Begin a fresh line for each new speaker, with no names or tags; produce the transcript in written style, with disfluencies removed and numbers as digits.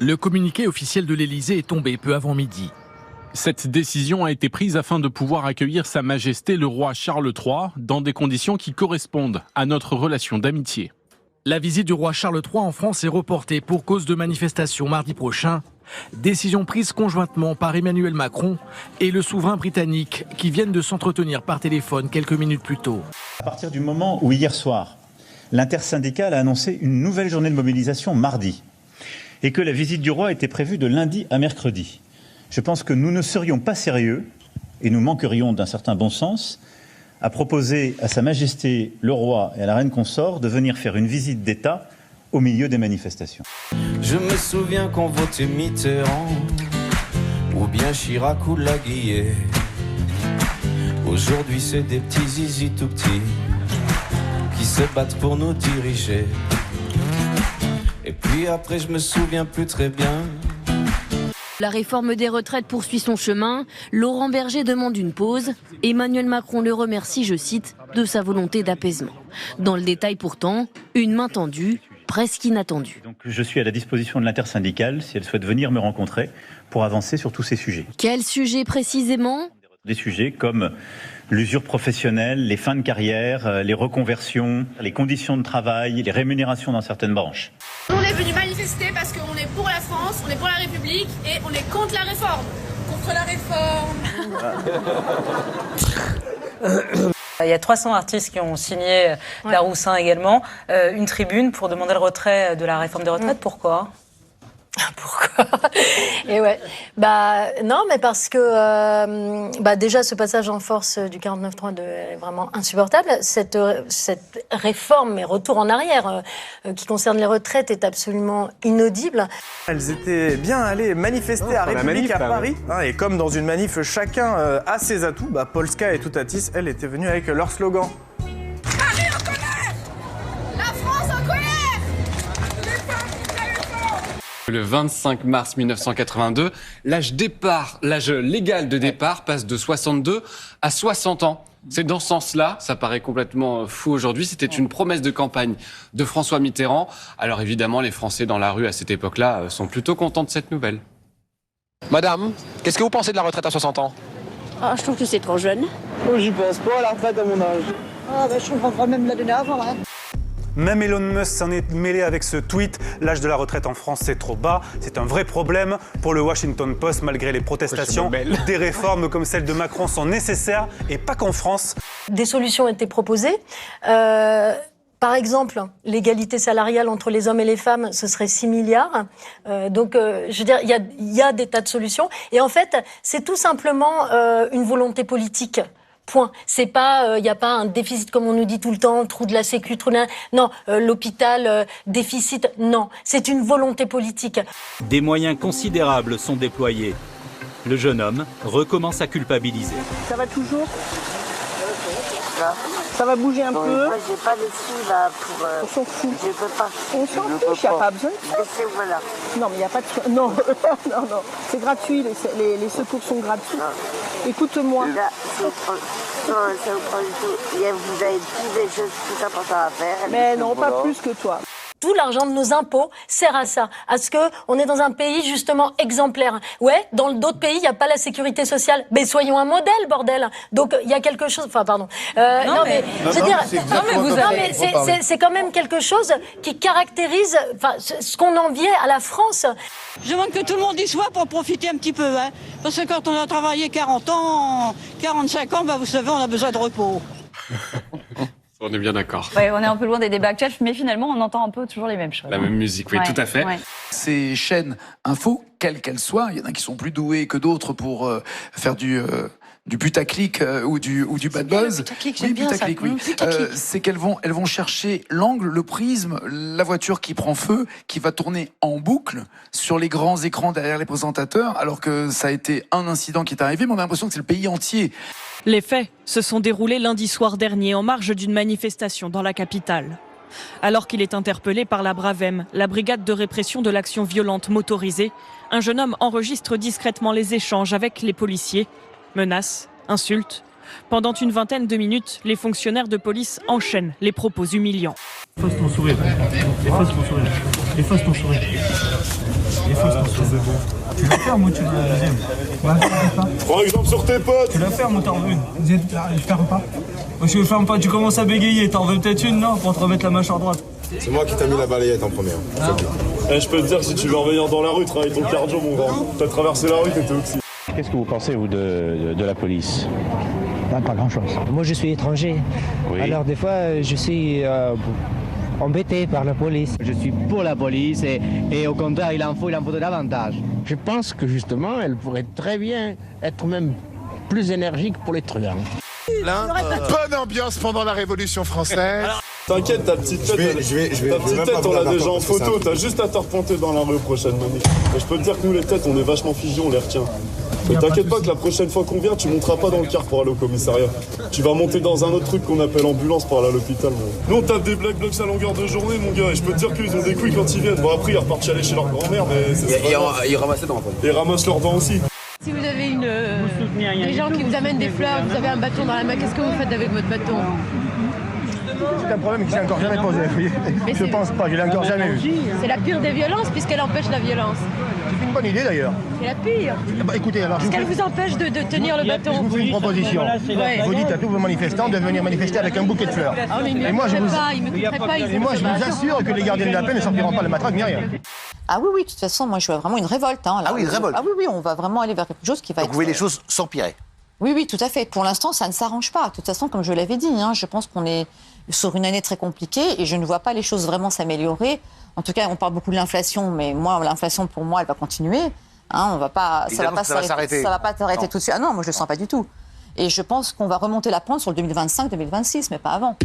Le communiqué officiel de l'Élysée est tombé peu avant midi.
Cette décision a été prise afin de pouvoir accueillir Sa Majesté le roi Charles III dans des conditions qui correspondent à notre relation d'amitié.
La visite du roi Charles III en France est reportée pour cause de manifestations mardi prochain. Décision prise conjointement par Emmanuel Macron et le souverain britannique qui viennent de s'entretenir par téléphone quelques minutes plus tôt.
À partir du moment où hier soir, l'intersyndicale a annoncé une nouvelle journée de mobilisation mardi et que la visite du roi était prévue de lundi à mercredi, je pense que nous ne serions pas sérieux et nous manquerions d'un certain bon sens à proposer à Sa Majesté le roi et à la reine consort de venir faire une visite d'État au milieu des manifestations.
Je me souviens qu'on votait Mitterrand ou bien Chirac ou Laguillet. Aujourd'hui c'est des petits zizi tout petits qui se battent pour nous diriger. Et puis après je me souviens plus très bien.
La réforme des retraites poursuit son chemin. Laurent Berger demande une pause. Emmanuel Macron le remercie, je cite, de sa volonté d'apaisement. Dans le détail pourtant, une main tendue, presque inattendue.
Donc je suis à la disposition de l'intersyndicale si elle souhaite venir me rencontrer pour avancer sur tous ces sujets.
Quel sujet précisément ?
Des sujets comme l'usure professionnelle, les fins de carrière, les reconversions, les conditions de travail, les rémunérations dans certaines branches.
On est venu manifester parce qu'on est pour la France, on est pour la République et on est contre la réforme. Contre la réforme.
Il y a 300 artistes qui ont signé Daroussin également, une tribune pour demander le retrait de la réforme des retraites. Pourquoi ?
Pourquoi ? Et ouais, non, mais parce que déjà ce passage en force du 49.3 est vraiment insupportable. Cette réforme, mais retour en arrière, qui concerne les retraites, est absolument inaudible.
Elles étaient bien allées manifester à République à Paris, et comme dans une manif, chacun a ses atouts. Polska et Toutatis, elles étaient venues avec leur slogan.
Paris en colère ! La France en colère !
Le 25 mars 1982, l'âge légal de départ passe de 62 à 60 ans. C'est dans ce sens-là, ça paraît complètement fou aujourd'hui, c'était une promesse de campagne de François Mitterrand. Alors évidemment, les Français dans la rue à cette époque-là sont plutôt contents de cette nouvelle.
Madame, qu'est-ce que vous pensez de la retraite à 60 ans ?
Je trouve que c'est trop jeune.
J'y pense pas à la retraite à mon âge.
Je comprends même la donner avant.
Même Elon Musk s'en est mêlé avec ce tweet. L'âge de la retraite en France, c'est trop bas. C'est un vrai problème pour le Washington Post, malgré les protestations. Des réformes comme celle de Macron sont nécessaires, et pas qu'en France.
Des solutions ont été proposées. Par exemple, l'égalité salariale entre les hommes et les femmes, ce serait 6 milliards. Je veux dire, il y a des tas de solutions. Et en fait, c'est tout simplement une volonté politique. Point. C'est pas, il n'y a pas un déficit comme on nous dit tout le temps, trou de la sécu, non, l'hôpital, déficit, non. C'est une volonté politique.
Des moyens considérables sont déployés. Le jeune homme recommence à culpabiliser.
Ça va toujours ? Ça va bouger un peu.
Moi, j'ai pas les sous là pour.
On s'en fout.
Je peux pas.
On s'en fiche, il n'y a pas besoin de ça.
Voilà.
Non, mais il n'y a pas de. Non, non. C'est gratuit, les secours sont gratuits. Écoute-moi.
Là, vous avez toutes des choses tout importantes à faire.
Mais non, pas plus que toi.
Tout l'argent de nos impôts sert à ça, à ce que on est dans un pays justement exemplaire. Ouais, dans d'autres pays, il n'y a pas la sécurité sociale. Mais soyons un modèle, bordel. Donc il y a quelque chose. Enfin, pardon. C'est quand même quelque chose qui caractérise, ce qu'on enviait à la France.
Je demande que tout le monde y soit pour profiter un petit peu, hein. Parce que quand on a travaillé 40 ans, 45 ans, vous savez, on a besoin de repos.
On est bien d'accord.
Ouais, on est un peu loin des débats actuels, mais finalement, on entend un peu toujours les mêmes choses.
La même musique, oui, tout à fait.
Ouais.
Ces chaînes info, quelles qu'elles soient, il y en a qui sont plus doués que d'autres pour faire du putaclic ou du bad buzz.
Putaclic, j'aime bien ça.
Oui. C'est qu'elles vont chercher l'angle, le prisme, la voiture qui prend feu, qui va tourner en boucle sur les grands écrans derrière les présentateurs, alors que ça a été un incident qui est arrivé, mais on a l'impression que c'est le pays entier.
Les faits se sont déroulés lundi soir dernier en marge d'une manifestation dans la capitale. Alors qu'il est interpellé par la Bravem, la brigade de répression de l'action violente motorisée, un jeune homme enregistre discrètement les échanges avec les policiers. Menaces, insultes. Pendant une vingtaine de minutes, les fonctionnaires de police enchaînent les propos humiliants.
Efface ton sourire. Efface ton sourire. Efface ton sourire. Il faut tu la fermes ou tu veux la deuxième?
Prends exemple sur tes potes.
Tu la fermes ou t'en veux une? Je ferme pas. Parce que je ferme pas, tu commences à bégayer. T'en veux peut-être une, non? Pour te remettre la mâchoire droite.
C'est moi qui t'ai mis la balayette en première. Je peux te dire, si tu veux revenir dans la rue, travaille ton cardio, mon grand. T'as traversé la rue, t'étais oxy.
Qu'est-ce que vous pensez, vous, de la police?
Pas grand-chose. Moi, je suis étranger.
Oui.
Alors, des fois, je suis embêté par la police.
Je suis pour la police et au contraire, il en faudrait davantage.
Je pense que, justement, elle pourrait très bien être même plus énergique pour les truands.
Bonne ambiance pendant la Révolution française.
T'inquiète, ta petite tête, on l'a déjà en photo. T'as juste à te repointer dans la rue prochaine, Monique. Je peux te dire que nous, les têtes, on est vachement figés, on les retient. Mais t'inquiète pas que la prochaine fois qu'on vient, tu monteras pas dans le car pour aller au commissariat. Tu vas monter dans un autre truc qu'on appelle ambulance pour aller à l'hôpital. Nous, on tape des black blocs à longueur de journée, mon gars. Et je peux te dire qu'ils ont des couilles quand ils viennent. Bon, après, ils repartent chialer chez leur grand-mère, mais c'est
ils ramassent les dents.
Ils ramassent leurs dents aussi.
Si vous avez des gens qui vous amènent des fleurs, vous avez un bâton dans la main, qu'est-ce que vous faites avec votre bâton?
C'est un problème que j'ai encore jamais posé. Je pense pas, je l'ai encore jamais vu.
C'est la pire des violences puisqu'elle empêche la violence.
C'est une bonne idée d'ailleurs.
C'est la pire.
Écoutez, alors.
Parce qu'elle vous empêche de tenir le bâton.
Je vous fais une proposition. Vous dites à tous vos manifestants de venir manifester avec un bouquet de fleurs.
Et moi, je
vous assure que les gardiens de la paix ne sortiront pas le matraque ni rien.
Ah oui, de toute façon, moi je vois vraiment une révolte. Hein, là.
Ah oui, une révolte.
Ah oui, on va vraiment aller vers quelque chose qui va
Donc vous voyez les choses s'empirer.
Oui, tout à fait. Pour l'instant, ça ne s'arrange pas. De toute façon, comme je l'avais dit, hein, je pense qu'on est sur une année très compliquée et je ne vois pas les choses vraiment s'améliorer. En tout cas, on parle beaucoup de l'inflation, mais moi, l'inflation, pour moi, elle va continuer. Hein, ça va pas s'arrêter. Ça va pas s'arrêter tout de suite. Ah non, moi je le sens pas du tout. Et je pense qu'on va remonter la pente sur le 2025-2026, mais pas avant.